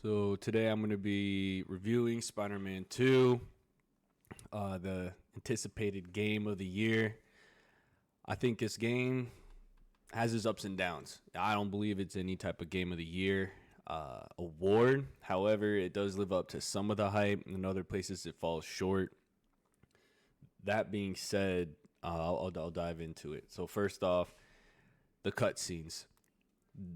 So today I'm going to be reviewing Spider-Man 2, the anticipated game of the year. I think this game has its ups and downs. I don't believe it's any type of game of the year award. However, it does live up to some of the hype. In other places, it falls short. That being said, I'll dive into it. So first off, the cutscenes.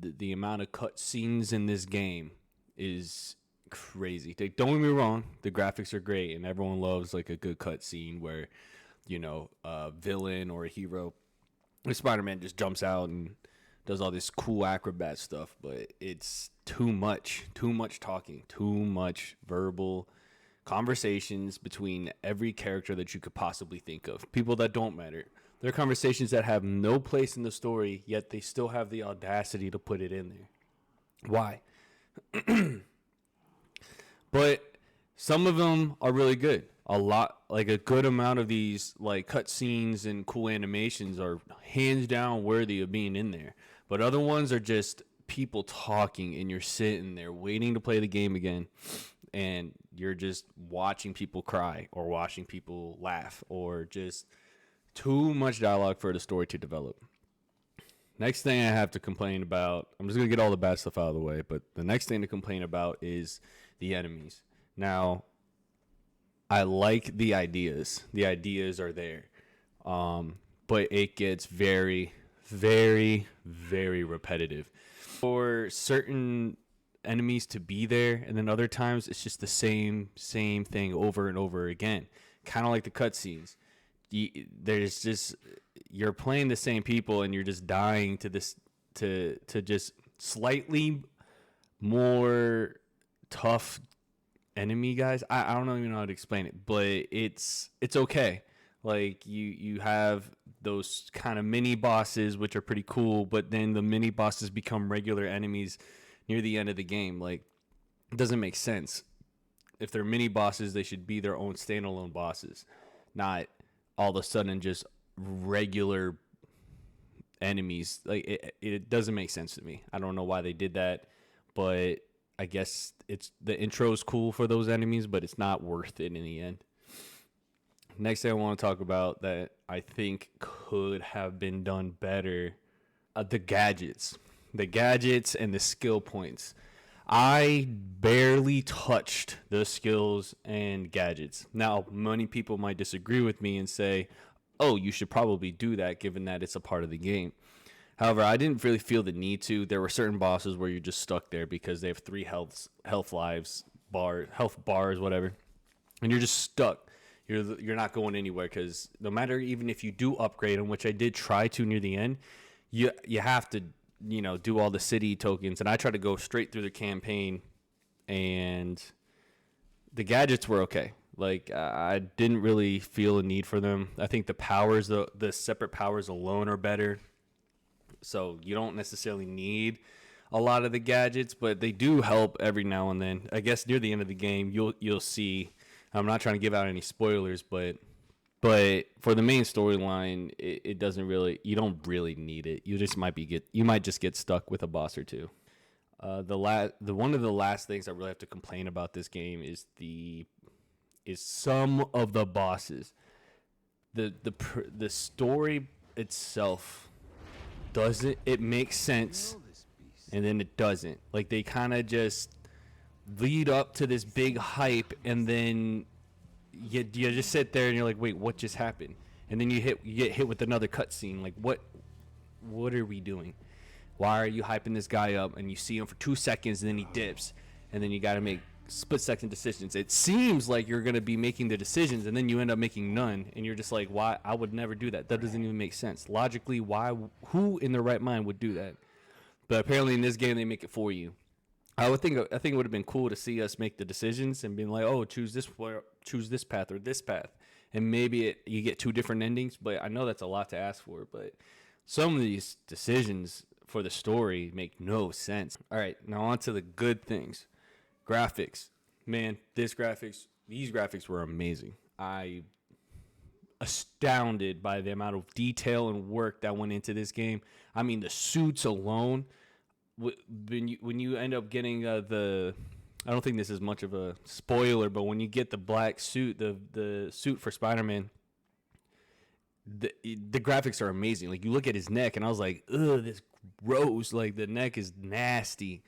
The amount of cutscenes in this game is crazy. Don't get me wrong, the graphics are great, and everyone loves like a good cutscene where, a villain or a hero, like Spider-Man just jumps out and does all this cool acrobat stuff. But it's too much talking, too much verbal conversations between every character that you could possibly think of. People that don't matter. They're conversations that have no place in the story, yet they still have the audacity to put it in there. Why? But some of them are really good. Like a good amount of these like cutscenes and cool animations are hands down worthy of being in there. But other ones are just people talking, and you're sitting there waiting to play the game again, and you're just watching people cry or watching people laugh, or just too much dialogue for the story to develop. Next thing I have to complain about, I'm just going to get all the bad stuff out of the way, but the next thing to complain about is the enemies. Now, I like the ideas. The ideas are there. But it gets very, very, very repetitive. For certain enemies to be there, and then other times it's just the same thing over and over again. Kind of like the cutscenes. There's just, you're playing the same people and you're just dying to this to just slightly more tough enemy guys. I don't even know how to explain it, but it's okay. Like you have those kind of mini bosses which are pretty cool, but then the mini bosses become regular enemies near the end of the game. Like, it doesn't make sense. If they're mini bosses, they should be their own standalone bosses, not all of a sudden just regular enemies. Like, it doesn't make sense to me. I don't know why they did that, but I guess it's the intro is cool for those enemies, but it's not worth it in the end. Next thing I want to talk about that I think could have been done better, the gadgets and the skill points. I barely touched the skills and gadgets. Now, many people might disagree with me and say, oh, you should probably do that given that it's a part of the game. However, I didn't really feel the need to. There were certain bosses where you're just stuck there because they have 3 health bars, whatever, and you're just stuck. You're not going anywhere because no matter, even if you do upgrade them, which I did try to near the end, you have to do all the city tokens, and I tried to go straight through the campaign, and the gadgets were okay. Like, I didn't really feel a need for them. I think the powers, the separate powers alone are better. So you don't necessarily need a lot of the gadgets, but they do help every now and then. I guess near the end of the game, you'll see. I'm not trying to give out any spoilers, but for the main storyline, it doesn't really. You don't really need it. You might just get stuck with a boss or two. The one of the last things I really have to complain about this game is some of the bosses. The story itself doesn't. It makes sense, and then it doesn't. Like, they kind of just lead up to this big hype, and then you just sit there and you're like, wait, what just happened? And then you get hit with another cutscene. Like, what are we doing? Why are you hyping this guy up? And you see him for 2 seconds, and then he dips, and then you got to make split-second decisions. It seems like you're going to be making the decisions, and then you end up making none, and you're just like, why? I would never do that. That doesn't even make sense. Logically, why? Who in their right mind would do that? But apparently in this game, they make it for you. I think it would have been cool to see us make the decisions and being like, oh, choose this path or this path, and maybe you get 2 different endings. But I know that's a lot to ask for. But some of these decisions for the story make no sense. All right, now on to the good things. Graphics. Man, these graphics were amazing. I astounded by the amount of detail and work that went into this game. I mean, the suits alone, when you end up getting the I don't think this is much of a spoiler, but when you get the black suit, the suit for Spider-Man, the graphics are amazing. Like, you look at his neck, and I was like, ugh, this gross. Like, the neck is nasty,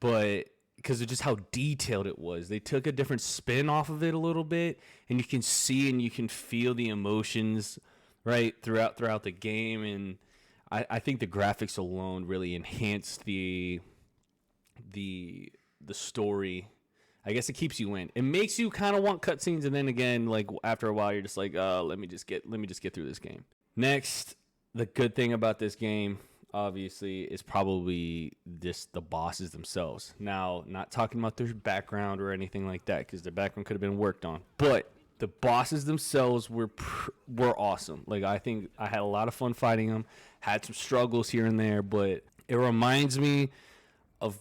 but because of just how detailed it was, they took a different spin off of it a little bit, and you can see and you can feel the emotions right throughout the game, and I think the graphics alone really enhanced the story. I guess it keeps you in. It makes you kind of want cutscenes, and then again, like after a while, you're just like, let me just get through this game. Next, the good thing about this game, obviously, is probably just the bosses themselves. Now, not talking about their background or anything like that, because their background could have been worked on, but the bosses themselves were awesome. Like, I think I had a lot of fun fighting them. Had some struggles here and there, but it reminds me of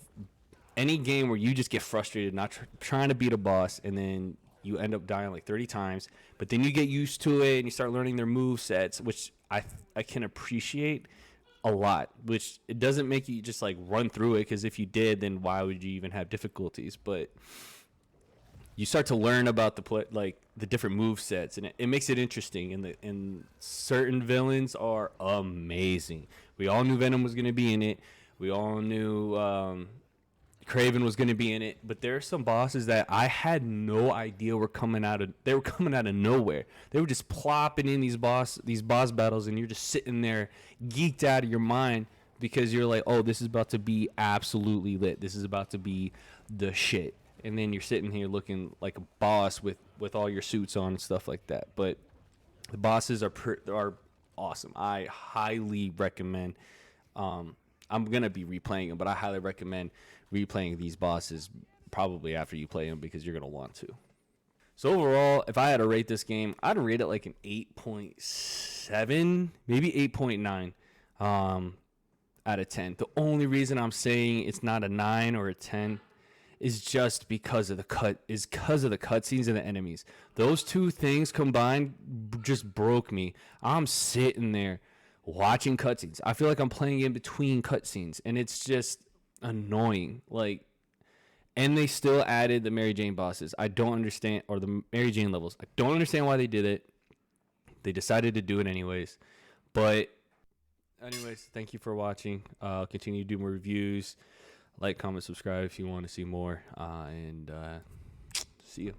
any game where you just get frustrated not trying to beat a boss, and then you end up dying like 30 times, but then you get used to it and you start learning their move sets, which I can appreciate a lot, which it doesn't make you just like run through it, because if you did, then why would you even have difficulties? But you start to learn about the different move sets, and it makes it interesting, and certain villains are amazing. We all knew Venom was going to be in it. We all knew Craven was going to be in it, but there are some bosses that I had no idea were coming out of nowhere. They were just plopping in these boss battles, and you're just sitting there geeked out of your mind, because you're like, oh, this is about to be absolutely lit. This is about to be the shit. And then you're sitting here looking like a boss with all your suits on and stuff like that. But the bosses are awesome. I highly recommend. I'm gonna be replaying them, but I highly recommend replaying these bosses probably after you play them, because you're gonna want to. So overall, if I had to rate this game, I'd rate it like an 8.7, maybe 8.9 out of 10. The only reason I'm saying it's not a 9 or a 10 is just because of the cutscenes and the enemies. Those two things combined just broke me. I'm sitting there watching cutscenes. I feel like I'm playing in between cutscenes, and it's just annoying. Like, and they still added the Mary Jane bosses. I don't understand, or the Mary Jane levels. I don't understand why they did it. They decided to do it anyways. But anyways, thank you for watching. I'll continue to do more reviews. Like, comment, subscribe if you want to see more. And see you.